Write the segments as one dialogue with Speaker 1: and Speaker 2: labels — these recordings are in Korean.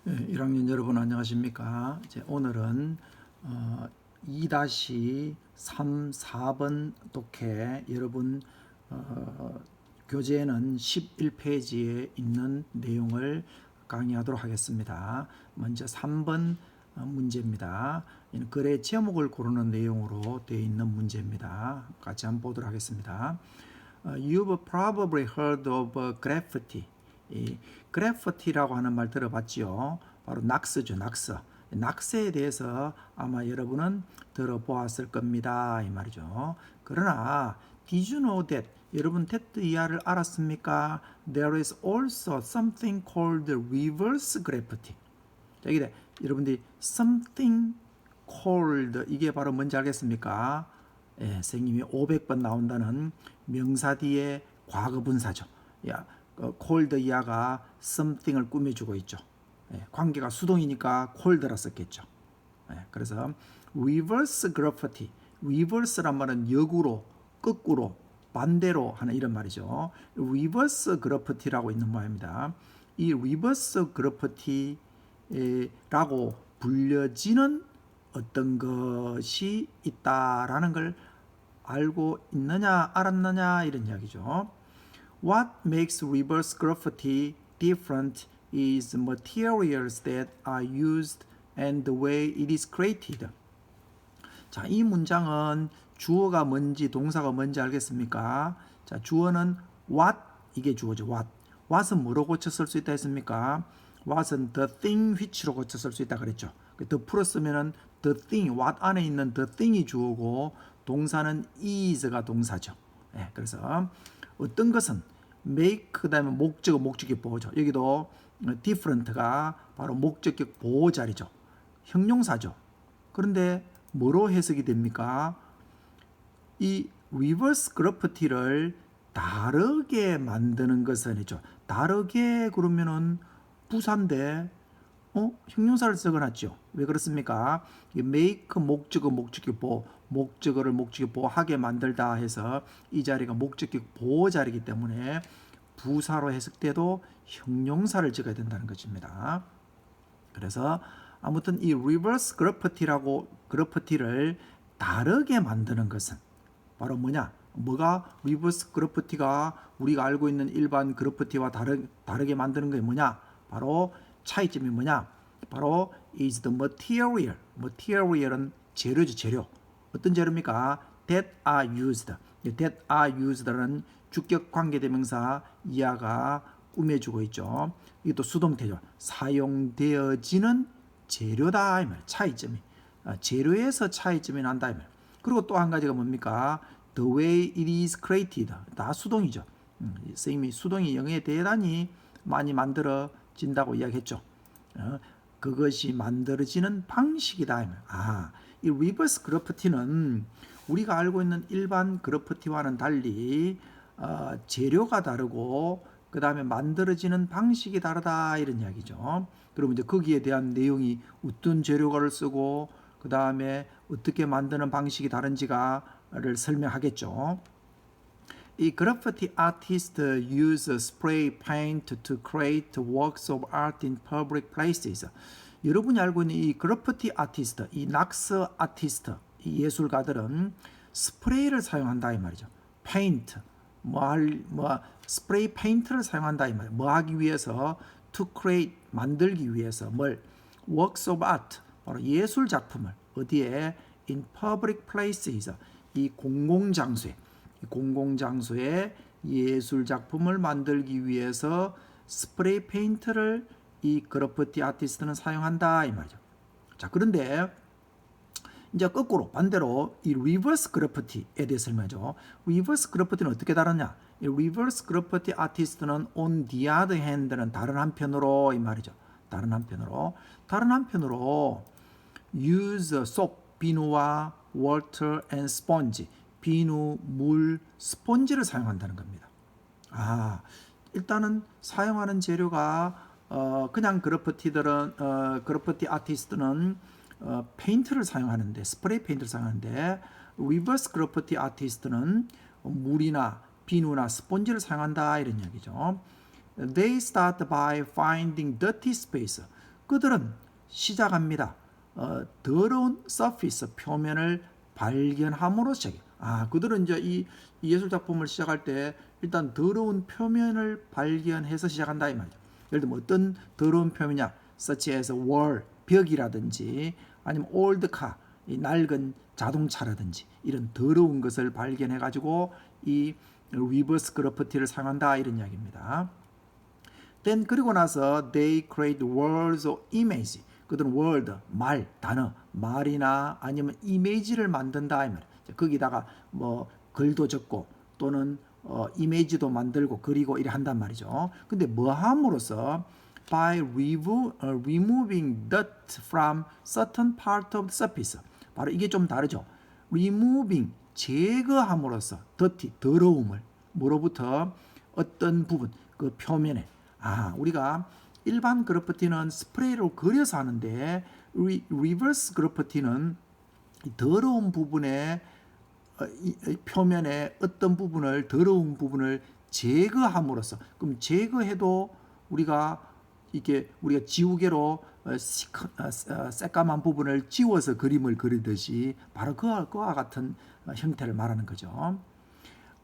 Speaker 1: 네, 1학년 여러분 안녕하십니까? 이제 오늘은 2-3, 4번 독해 여러분 교재에는 11페이지에 있는 내용을 강의하도록 하겠습니다. 먼저 3번 문제입니다. 글의 제목을 고르는 내용으로 되어 있는 문제입니다. 같이 한번 보도록 하겠습니다. You've probably heard of graffiti. 이 그래피티라고 하는 말 들어봤지요? 바로 낙서죠, 낙서. 낙서에 대해서 아마 여러분은 들어보았을 겁니다. 이 말이죠. 그러나 Did you know that? 여러분 that 이하를 알았습니까? There is also something called reverse graffiti. 자, 이게 여러분들이 something called 이게 바로 뭔지 알겠습니까? 예, 선생님이 500번 나온다는 명사 뒤에 과거 분사죠. 야, cold 이하가 something을 꾸며주고 있죠. 예, 관계가 수동이니까 cold라 썼겠죠. 예, 그래서 reverse graffiti, reverse란 말은 역으로, 거꾸로, 반대로 하는 이런 말이죠. reverse graffiti라고 있는 모양입니다. 이 reverse graffiti라고 불려지는 어떤 것이 있다라는 걸 알고 있느냐, 알았느냐 이런 이야기죠. What makes reverse graffiti different is materials that are used and the way it is created. 자, 이 문장은 주어가 뭔지 동사가 뭔지 알겠습니까? 자, 주어는 what 이게 주어죠. what은 뭐로 고쳐 쓸 수 있다 했습니까? what은 the thing which로 고쳐 쓸 수 있다 그랬죠. the 풀었으면은 the thing, what 안에 있는 the thing이 주어고 동사는 is가 동사죠. 예, 그래서 어떤 것은 make 그다음에 목적격 보호죠. 여기도 different가 바로 목적격 보호 자리죠. 형용사죠. 그런데 뭐로 해석이 됩니까? 이 reverse graffiti를 다르게 만드는 것은이죠. 다르게 그러면은 부사인데 형용사를 써놨죠. 왜 그렇습니까? make 목적격 보호, 목적어를 목적격 보호하게 만들다 해서 이 자리가 목적격 보호 자리이기 때문에 부사로 해석돼도 형용사를 적어야 된다는 것입니다. 그래서 아무튼 이 reverse graffiti를 다르게 만드는 것은 바로 뭐냐? 뭐가 reverse graffiti가 우리가 알고 있는 일반 그래피티와 다르게 만드는 게 뭐냐? 바로 차이점이 뭐냐? 바로 is the material. material은 재료죠, 재료. 어떤 재료입니까? that are used. that are used라는 주격 관계대명사 이하가 꾸며주고 있죠. 이것도 수동태죠. 사용되어지는 재료다 이 말. 차이점이. 재료에서 차이점이 난다 이 말. 그리고 또 한 가지가 뭡니까? The way it is created. 다 수동이죠. 선생님이 수동이 영어에 대단히 많이 만들어진다고 이야기했죠. 그것이 만들어지는 방식이다. 이 리버스 그래피티는 우리가 알고 있는 일반 그래피티와는 달리 재료가 다르고 그 다음에 만들어지는 방식이 다르다 이런 이야기죠. 그럼 이제 거기에 대한 내용이 어떤 재료를 쓰고 그 다음에 어떻게 만드는 방식이 다른지가를 설명하겠죠. 이 graffiti artists use spray paint to create works of art in public places. 여러분이 알고 있는 이 graffiti artist, 이 낙서 아티스트, 이 예술가들은 스프레이를 사용한다 이 말이죠. paint, 스프레이 페인트를 사용한다 이 말이에요. 뭐 하기 위해서? to create, 만들기 위해서 뭘? works of art, 바로 예술 작품을 어디에? in public places, 이 공공장소에 예술 작품을 만들기 위해서 스프레이 페인트를 이 그래피티 아티스트는 사용한다 이 말이죠. 자, 그런데 이제 거꾸로 반대로 이 리버스 그래피티에 대해 설명하죠. 리버스 그래피티는 어떻게 다르냐? 이 리버스 그래피티 아티스트는 on the other hand는 다른 한편으로 이 말이죠. 다른 한편으로 use soap, 비누와 water and sponge, 비누, 물, 스펀지를 사용한다는 겁니다. 일단은 사용하는 재료가 그냥 그래피티 아티스트는 페인트를 사용하는데, 스프레이 페인트를 사용하는데, 리버스 그래피티 아티스트는 물이나 비누나 스펀지를 사용한다 이런 이야기죠. They start by finding dirty space. 그들은 시작합니다. 더러운 서피스 표면을 발견함으로 시작해. 그들은 이제 이 예술 작품을 시작할 때 일단 더러운 표면을 발견해서 시작한다 이 말이죠. 예를 들면 어떤 더러운 표면이냐, such as wall, 벽이라든지 아니면 old car, 이 낡은 자동차라든지 이런 더러운 것을 발견해 가지고 이 리버스 그래피티를 사용한다 이런 이야기입니다. Then 그리고 나서 they create words or image. 그들은 word, 말, 단어, 말이나 아니면 이미지를 만든다 이 말이에요. 거기다가 뭐 글도 적고 또는 이미지도 만들고 그리고 이래 한단 말이죠. 근데 뭐 함으로써 by removing dirt from certain part of the surface. 바로 이게 좀 다르죠. removing 제거함으로써 dirty 더러움을 뭐로부터 어떤 부분 그 표면에 우리가 일반 그래피티는 스프레이로 그려서 하는데 리버스 그래피티는 더러운 부분에 표면에 어떤 부분을 더러운 부분을 제거함으로써 그럼 제거해도 우리가 지우개로 새까만 부분을 지워서 그림을 그리듯이 바로 그와 같은 형태를 말하는 거죠.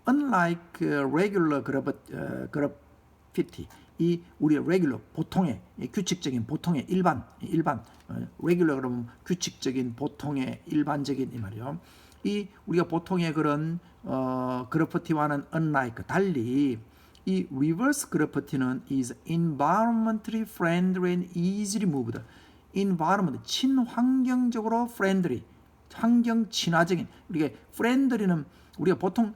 Speaker 1: Unlike regular graffiti, 이 우리 regular 보통의 규칙적인 보통의 일반 regular 그러면 규칙적인 보통의 일반적인 이 말이요. 이 우리가 보통의 그런 그래피티와는 unlike 달리 이 reverse graffiti는 is environmentally friendly and easily moved. environment 친환경적으로 friendly 환경 친화적인 우리가 friendly는 우리가 보통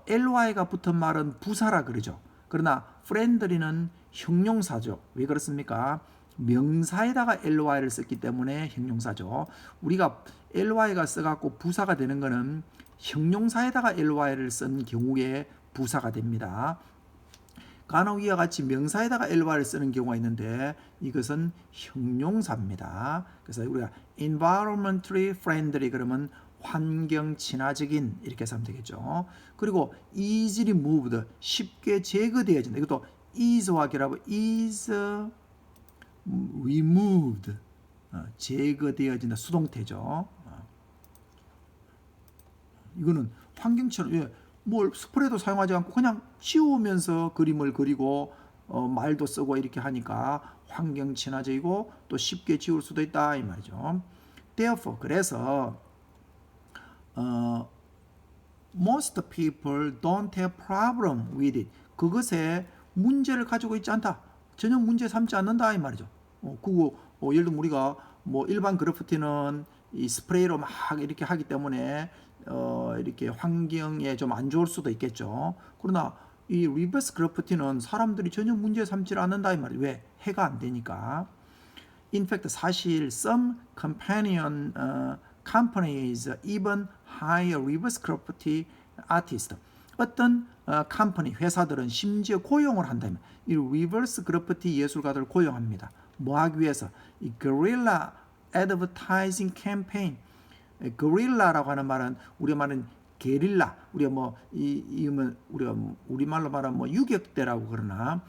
Speaker 1: ly가 붙은 말은 부사라 그러죠. 그러나 friendly는 형용사죠. 왜 그렇습니까? 명사에다가 ly를 썼기 때문에 형용사죠. 우리가 ly가 써갖고 부사가 되는 것은 형용사에다가 ly를 쓴 경우에 부사가 됩니다. 간혹 이와 같이 명사에다가 ly를 쓰는 경우가 있는데 이것은 형용사입니다. 그래서 우리가 environmentally friendly 그러면 환경 친화적인 이렇게 하면 되겠죠. 그리고 easily moved 쉽게 제거되어진다. 이것도 is와 결합 is removed 제거되어진다. 수동태죠. 이거는 환경 친화 뭘 스프레이도 사용하지 않고 그냥 지우면서 그림을 그리고 말도 쓰고 이렇게 하니까 환경 친화적이고 또 쉽게 지울 수도 있다 이 말이죠. Therefore 그래서 most people don't have problem with it. 그것에 문제를 가지고 있지 않다. 전혀 문제 삼지 않는다 이 말이죠. 예를 들면 우리가 뭐 일반 그래피티는 이 스프레이로 막 이렇게 하기 때문에 이렇게 환경에 좀 안 좋을 수도 있겠죠. 그러나 이 리버스 그래피티는 사람들이 전혀 문제 삼지 않는다 이 말이에요. 왜? 해가 안 되니까. In fact 사실 some companion companies even hire reverse graffiti artist. 어떤 컴퍼니 회사들은 심지어 고용을 한다면 이 리버스 그래피티 예술가들을 고용합니다. 뭐 하기 위해서? 이 guerrilla advertising campaign. guerrilla라고 하는 말은 우리가 말하는 게릴라. 우리가 우리가 우리말로 말하면 뭐 유격대라고 그러나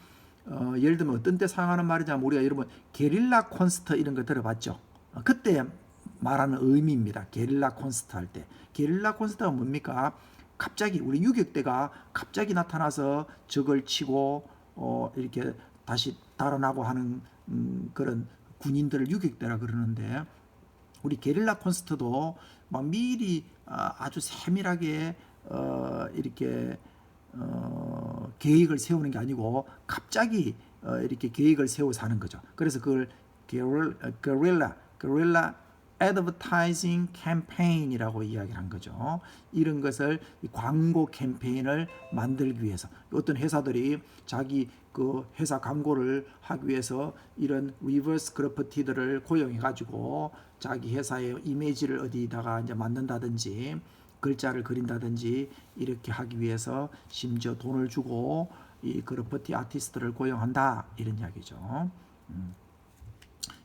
Speaker 1: 예를 들면 어떤 때 사용하는 말이냐면 우리가 여러분 게릴라 콘서트 이런 거 들어봤죠? 그때 말하는 의미입니다. 게릴라 콘서트 할 때. 게릴라 콘서트가 뭡니까? 갑자기 우리 유격대가 갑자기 나타나서 적을 치고 이렇게 다시 달아나고 하는 그런 군인들을 유격대라 그러는데 우리 게릴라 콘서트도 막 미리 아주 세밀하게 이렇게 계획을 세우는 게 아니고 갑자기 이렇게 계획을 세워서 하는 거죠. 그래서 그걸 guerrilla advertising campaign이라고 이야기를 한 거죠. 이런 것을 광고 캠페인을 만들기 위해서 어떤 회사들이 자기 그 회사 광고를 하기 위해서 이런 리버스 그래피티들을 고용해 가지고 자기 회사의 이미지를 어디다가 이제 만든다든지 글자를 그린다든지 이렇게 하기 위해서 심지어 돈을 주고 이 그래피티 아티스트를 고용한다 이런 이야기죠.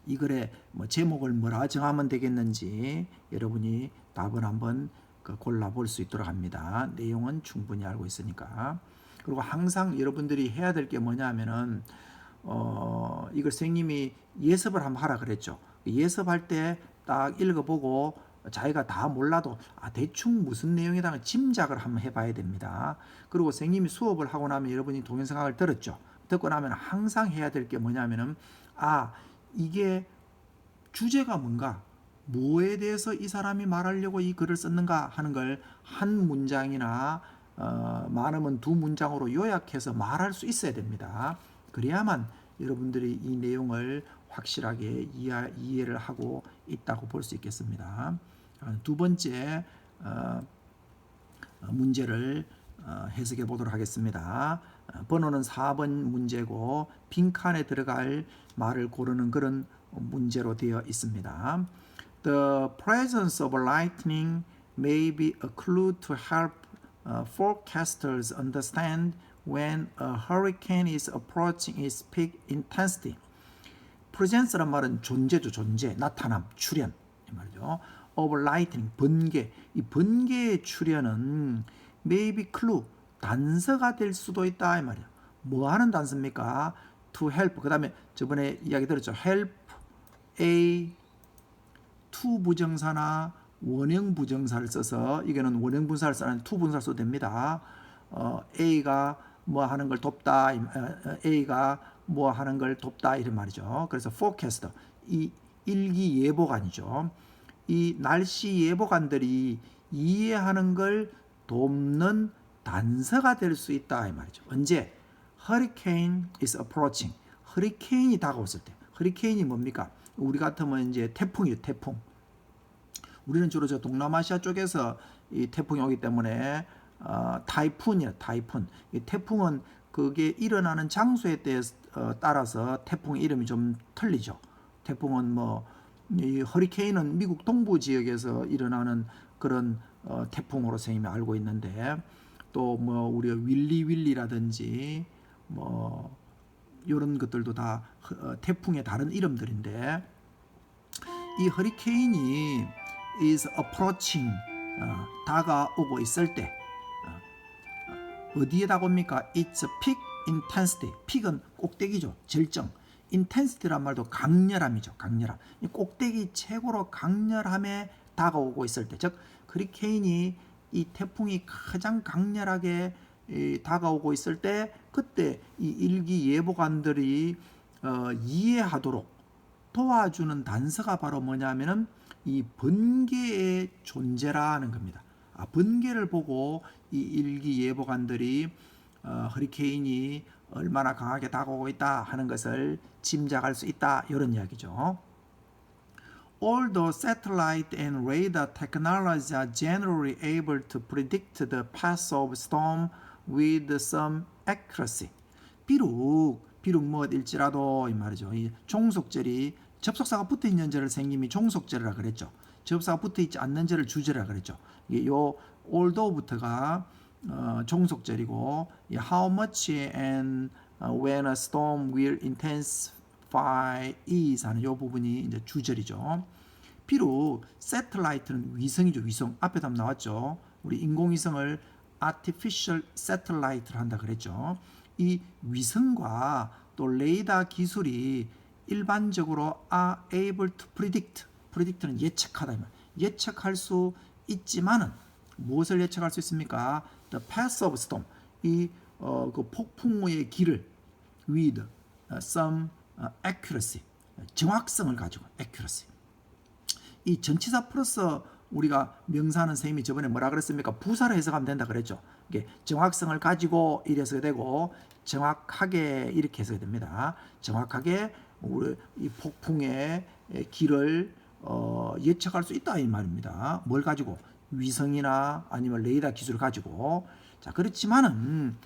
Speaker 1: 이 글의 뭐 제목을 뭐라 정하면 되겠는지 여러분이 답을 한번 골라볼 수 있도록 합니다. 내용은 충분히 알고 있으니까. 그리고 항상 여러분들이 해야 될 게 뭐냐 하면은 이걸 선생님이 예습을 한번 하라 그랬죠. 예습할 때 딱 읽어보고 자기가 다 몰라도 대충 무슨 내용이다 짐작을 한번 해봐야 됩니다. 그리고 선생님이 수업을 하고 나면 여러분이 동영상을 들었죠. 듣고 나면 항상 해야 될 게 뭐냐면은 이게 주제가 뭔가, 뭐에 대해서 이 사람이 말하려고 이 글을 썼는가 하는 걸 한 문장이나 많으면 두 문장으로 요약해서 말할 수 있어야 됩니다. 그래야만 여러분들이 이 내용을 확실하게 이해를 하고 있다고 볼 수 있겠습니다. 두 번째 문제를 해석해 보도록 하겠습니다. 번호는 4번 문제고 빈칸에 들어갈 말을 고르는 그런 문제로 되어 있습니다. The presence of lightning may be a clue to help forecasters understand when a hurricane is approaching its peak intensity. presence란 말은 존재죠. 존재, 나타남, 출현 이 말이죠. of lightning, 번개. 이 번개의 출현은 maybe clue, 단서가 될 수도 있다 이 말이에요. 뭐 하는 단서입니까? to help. 그다음에 저번에 이야기 들었죠. help A to 부정사나 원형 부정사를 써서, 이거는 원형 분사를 쓰는 to 분사를 써도 됩니다. A가 뭐 하는 걸 돕다, A가 뭐 하는 걸 돕다 이런 말이죠. 그래서 forecast, 이 일기 예보관이죠. 이 날씨 예보관들이 이해하는 걸 돕는 단서가 될 수 있다 이 말이죠. 언제? Hurricane is approaching. 허리케인이 다가왔을 때. 허리케인이 뭡니까? 우리 같으면 이제 태풍이죠. 태풍. 우리는 주로 저 동남아시아 쪽에서 이 태풍이 오기 때문에 타이푼이야. 타이푼. 이 태풍은 그게 일어나는 장소에 따라서 태풍의 이름이 좀 틀리죠. 태풍은 이 허리케인은 미국 동부 지역에서 일어나는 그런 태풍으로 선생님이 알고 있는데, 또 우리가 윌리라든지 이런 것들도 다 태풍의 다른 이름들인데, 이 허리케인이 is approaching, 다가오고 있을 때 어디에 다가옵니까? It's a peak intensity. peak은 꼭대기죠. 절정. intensity란 말도 강렬함이죠. 강렬함. 이 꼭대기 최고로 강렬함에 다가오고 있을 때, 즉 허리케인이, 이 태풍이 가장 강렬하게 다가오고 있을 때, 그때 이 일기 예보관들이 이해하도록 도와주는 단서가 바로 뭐냐면은 이 번개의 존재라는 겁니다. 번개를 보고 이 일기 예보관들이 허리케인이 얼마나 강하게 다가오고 있다 하는 것을 짐작할 수 있다, 이런 이야기죠. Although satellite and radar technologies are generally able to predict the path of storm with some accuracy. 비록 뭐일지라도 이 말이죠. 이 종속절이 접속사가 붙어 있는 절을 선생님이 종속절이라 그랬죠. 접속사가 붙어 있지 않는 절을 주절이라 그랬죠. 요 although부터가 종속절이고, how much and when a storm will intensify is 하는 요 부분이 이제 주절이죠. 비록 세틀라이트는 위성이죠. 위성. 앞에도 한번 나왔죠. 우리 인공위성을 artificial satellite를 한다 그랬죠. 이 위성과 또 레이더 기술이 일반적으로 are able to predict. predict는 예측하다. 예측할 수 있지만은 무엇을 예측할 수 있습니까? The path of storm. 그 폭풍의 길을 with some accuracy. 정확성을 가지고 accuracy. 이 전치사 플러스 우리가 명사는 선생님이 저번에 뭐라 그랬습니까? 부사로 해석하면 된다 그랬죠. 이게 정확성을 가지고 이래서 되고, 정확하게 이렇게 해석이 됩니다. 정확하게 우리 이 폭풍의 길을 예측할 수 있다 이 말입니다. 뭘 가지고? 위성이나 아니면 레이더 기술을 가지고. 자, 그렇지만은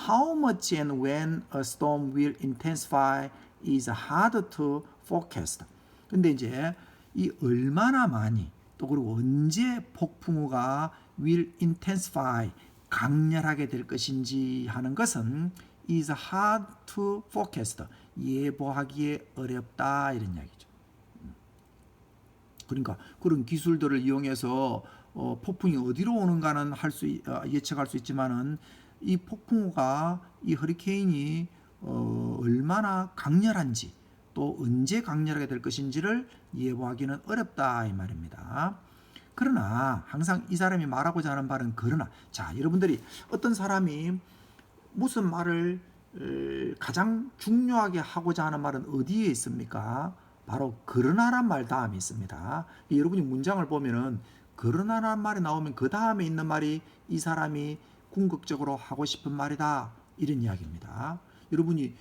Speaker 1: how much and when a storm will intensify is hard to forecast. 근데 이제 이 얼마나 많이, 또 그리고 언제 폭풍우가 will intensify, 강렬하게 될 것인지 하는 것은 is hard to forecast, 예보하기에 어렵다, 이런 이야기죠. 그러니까 그런 기술들을 이용해서 폭풍이 어디로 오는가는 예측할 수 있지만은 이 폭풍우가, 이 허리케인이 얼마나 강렬한지 또 언제 강렬하게 될 것인지를 예보하기는 어렵다 이 말입니다. 그러나 항상 이 사람이 말하고자 하는 말은 그러나. 자, 여러분들이 어떤 사람이 무슨 말을 가장 중요하게 하고자 하는 말은 어디에 있습니까? 바로 그러나란 말 다음에 있습니다. 여러분이 문장을 보면은 그러나란 말이 나오면 그 다음에 있는 말이 이 사람이 궁극적으로 하고 싶은 말이다 이런 이야기입니다. 여러분이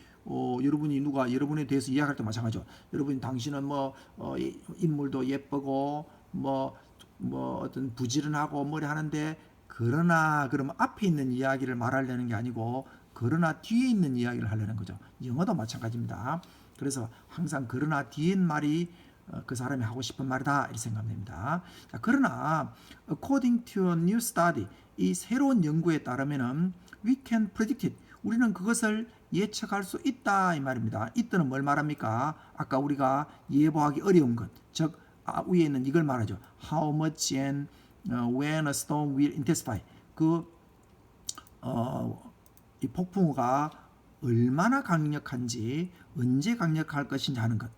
Speaker 1: 누가 여러분에 대해서 이야기할 때 마찬가지죠. 여러분 당신은 인물도 예쁘고 어떤 부지런하고 뭐래 하는데 그러나 그러면 앞에 있는 이야기를 말하려는 게 아니고 그러나 뒤에 있는 이야기를 하려는 거죠. 영어도 마찬가지입니다. 그래서 항상 그러나 뒤에 있는 말이 그 사람이 하고 싶은 말이다 이렇게 생각됩니다. 자, 그러나 according to a new study 이 새로운 연구에 따르면은 we can predict it 우리는 그것을 예측할 수 있다 이 말입니다. 이때는 뭘 말합니까? 아까 우리가 예보하기 어려운 것, 즉 위에 있는 이걸 말하죠. How much and when a storm will intensify. 이 폭풍우가 얼마나 강력한지 언제 강력할 것인지 하는 것.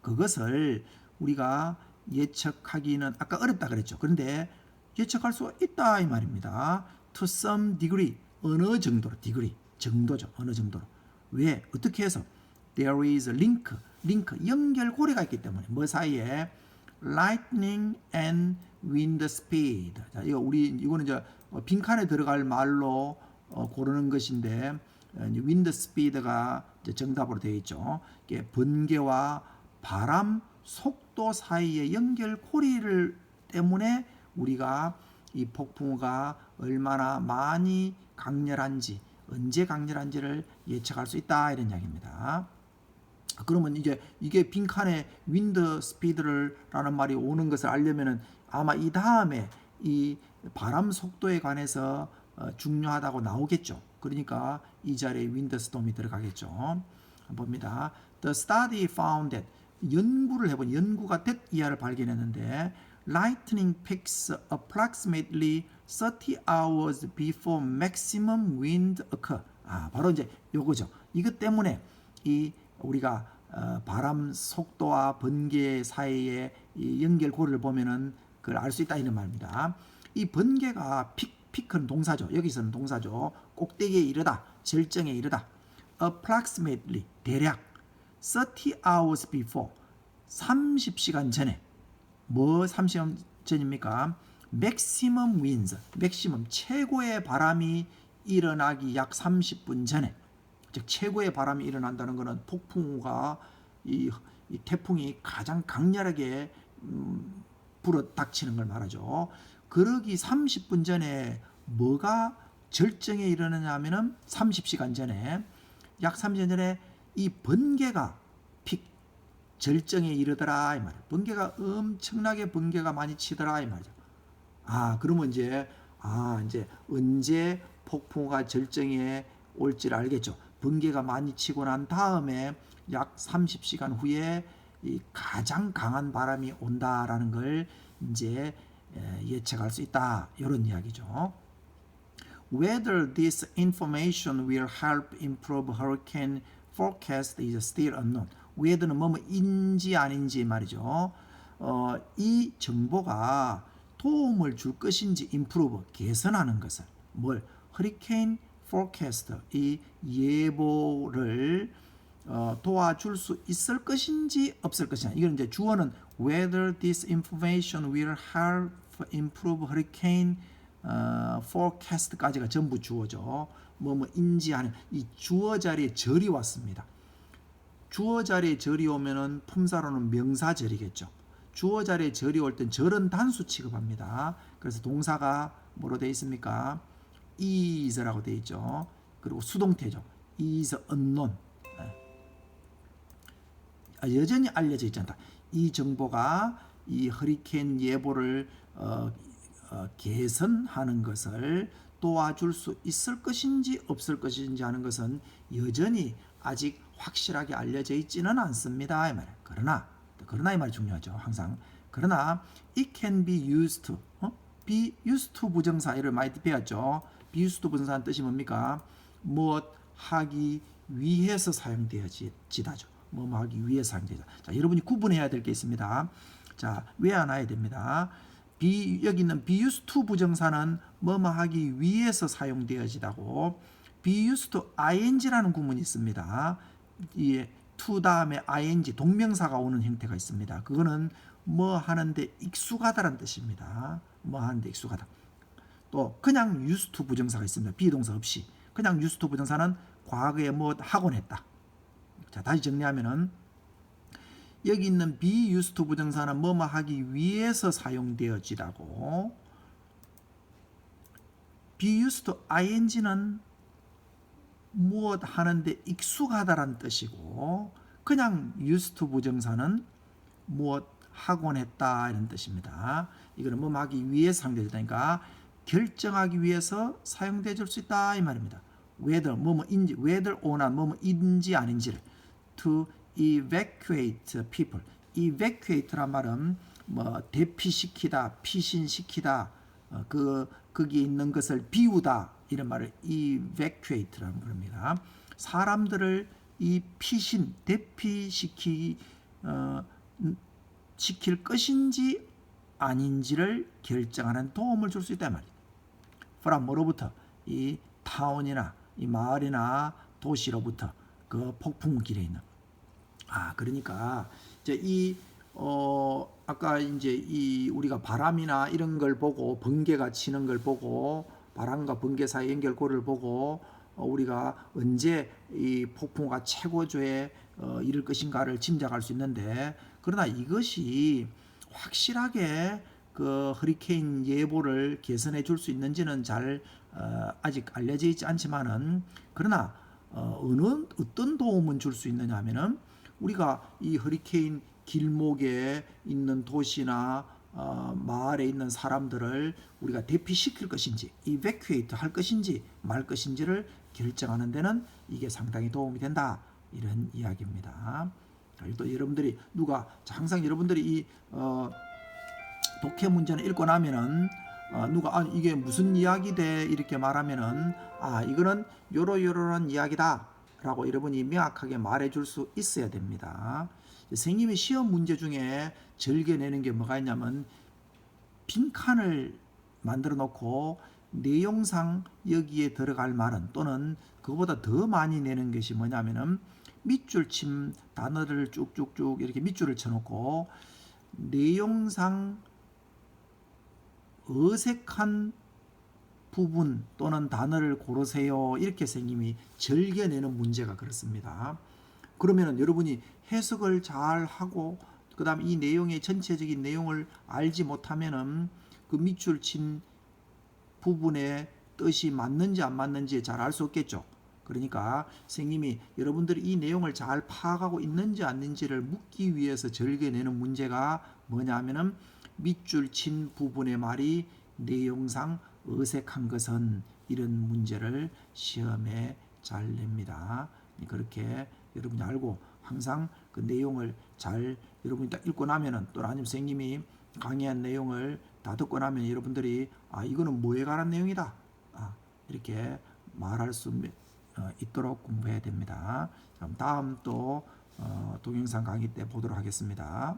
Speaker 1: 그것을 우리가 예측하기는 아까 어렵다 그랬죠. 그런데 예측할 수 있다 이 말입니다. To some degree. 어느 정도로 degree. 정도죠. 어느 정도로. 왜? 어떻게 해서? There is a link. 연결고리가 있기 때문에 뭐 사이에 lightning and wind speed. 자, 이거는 이제 빈칸에 들어갈 말로 고르는 것인데 wind speed가 이제 정답으로 되어 있죠. 이게 번개와 바람 속도 사이의 연결고리를 때문에 우리가 이 폭풍우가 얼마나 많이 강렬한지 언제 강렬한지를 예측할 수 있다 이런 이야기입니다. 그러면 이게 빈칸에 윈드 스피드라는 말이 오는 것을 알려면은 아마 이 다음에 이 바람 속도에 관해서 중요하다고 나오겠죠. 그러니까 이 자리에 윈드 스톰이 들어가겠죠. 봅니다. The study found that 연구가 됐 이하를 발견했는데 lightning peaks approximately 30 hours before maximum wind occur. 바로 이제 요거죠. 이것 때문에 우리가 바람 속도와 번개 사이의 이 연결고리를 보면은 그걸 알 수 있다 이런 말입니다. 이 번개가 피크는 동사죠. 여기서는 동사죠. 꼭대기에 이르다, 절정에 이르다. approximately 대략 30 hours before 30시간 전에 30시간 전입니까? maximum winds, maximum 최고의 바람이 일어나기 약 30분 전에, 즉 최고의 바람이 일어난다는 것은 폭풍우가 이 태풍이 가장 강렬하게 불어 닥치는 걸 말하죠. 그러기 30분 전에 뭐가 절정에 이르느냐 하면은 30시간 전에 약 30년 전에 이 번개가 절정에 이르더라 이 말이에요. 번개가 엄청나게 많이 치더라 이 말이죠. 그러면 이제 언제 폭풍우가 절정에 올지를 알겠죠. 번개가 많이 치고 난 다음에 약 30시간 후에 이 가장 강한 바람이 온다라는 걸 이제 예측할 수 있다 이런 이야기죠. Whether this information will help improve hurricane forecast is still unknown. whether는 뭐뭐인지 아닌지 말이죠. 이 정보가 도움을 줄 것인지 improve 개선하는 것을 뭘 hurricane forecast 이 예보를 도와줄 수 있을 것인지 없을 것이냐. 이건 이제 주어는 whether this information will help improve hurricane forecast까지가 전부 주어죠. 뭐뭐인지 아닌 이 주어 자리에 절이 왔습니다. 주어 자리에 절이 오면은 품사로는 명사절이겠죠. 주어 자리에 절이 올 땐 절은 단수 취급합니다. 그래서 동사가 뭐로 되어 있습니까? is라고 되어 있죠. 그리고 수동태죠. is unknown. 여전히 알려져 있지 않다. 이 정보가 이 허리케인 예보를 개선하는 것을 도와줄 수 있을 것인지 없을 것인지 하는 것은 여전히 아직 확실하게 알려져 있지는 않습니다. 이 말이에요. 그러나 이 말이 중요하죠. 항상. 그러나 it can be used to. be used to 부정사 이를 많이 배웠죠. be used to 부정사는 뜻이 뭡니까? 무엇 하기 위해서 사용되어지다죠. 뭐뭐 하기 위해서 사용되다. 자, 여러분이 구분해야 될 게 있습니다. 자, 외워놔야 됩니다. 여기 있는 be used to 부정사는 뭐뭐 하기 위해서 사용되어지다고, be used to ing라는 구문이 있습니다. 이 to 다음에 ing 동명사가 오는 형태가 있습니다. 그거는 뭐 하는데 익숙하다는 뜻입니다. 뭐 하는데 익숙하다. 또 그냥 used to 부정사가 있습니다. 비동사 없이. 그냥 used to 부정사는 과거에 뭐 하곤 했다. 자, 다시 정리하면은 여기 있는 be used to 부정사는 뭐뭐 하기 위해서 사용되어지다고, be used to ing는 무엇 하는데 익숙하다란 뜻이고, 그냥 used to 부정사는 무엇 하곤 했다 이런 뜻입니다. 이거는 뭐뭐 하기 위해서 사용되어지다니까 결정하기 위해서 사용되어질 수 있다 이 말입니다. whether 뭐뭐인지, whether or not 뭐뭐인지 아닌지를. to evacuate people. evacuate란 말은 뭐 대피시키다, 피신시키다, 거기에 있는 것을 비우다 이런 말을 evacuate라는 겁니다. 사람들을 이 피신, 대피시킬 것인지 아닌지를 결정하는 도움을 줄 수 있다 말이에요. from 뭐로부터? 이 타운이나 이 마을이나 도시로부터 그 폭풍길에 있는. 그러니까 이제 아까 이제 우리가 바람이나 이런 걸 보고 번개가 치는 걸 보고 바람과 번개 사이 연결고리를 보고 우리가 언제 이 폭풍우가 최고조에 이를 것인가를 짐작할 수 있는데, 그러나 이것이 확실하게 그 허리케인 예보를 개선해 줄 수 있는지는 잘 아직 알려져 있지 않지만은, 그러나 어떤 도움은 줄 수 있느냐 하면은 우리가 이 허리케인 길목에 있는 도시나 마을에 있는 사람들을 우리가 대피시킬 것인지 evacuate 할 것인지 말 것인지를 결정하는 데는 이게 상당히 도움이 된다 이런 이야기입니다. 또 여러분들이 항상 여러분들이 이 독해 문제를 읽고 나면은 누가 이게 무슨 이야기돼 이렇게 말하면은 이거는 요러요러한 이야기다 라고 여러분이 명확하게 말해줄 수 있어야 됩니다. 선생님이 시험 문제 중에 즐겨내는 게 뭐가 있냐면 빈칸을 만들어 놓고 내용상 여기에 들어갈 말은, 또는 그거보다 더 많이 내는 것이 뭐냐면은 밑줄 침 단어를 쭉쭉쭉 이렇게 밑줄을 쳐놓고 내용상 어색한 부분 또는 단어를 고르세요 이렇게 선생님이 즐겨내는 문제가 그렇습니다. 그러면은 여러분이 해석을 잘 하고 그 다음 이 내용의 전체적인 내용을 알지 못하면은 그 밑줄 친 부분의 뜻이 맞는지 안 맞는지 잘 알 수 없겠죠. 그러니까 선생님이 여러분들이 이 내용을 잘 파악하고 있는지 아닌지를 묻기 위해서 즐겨내는 문제가 뭐냐 하면은 밑줄 친 부분의 말이 내용상 어색한 것은, 이런 문제를 시험에 잘 냅니다. 그렇게 여러분이 알고 항상 그 내용을 잘 여러분이 딱 읽고 나면은, 또 아니면 선생님이 강의한 내용을 다 듣고 나면 여러분들이 이거는 뭐에 관한 내용이다 이렇게 말할 수 있도록 공부해야 됩니다. 다음 또 동영상 강의 때 보도록 하겠습니다.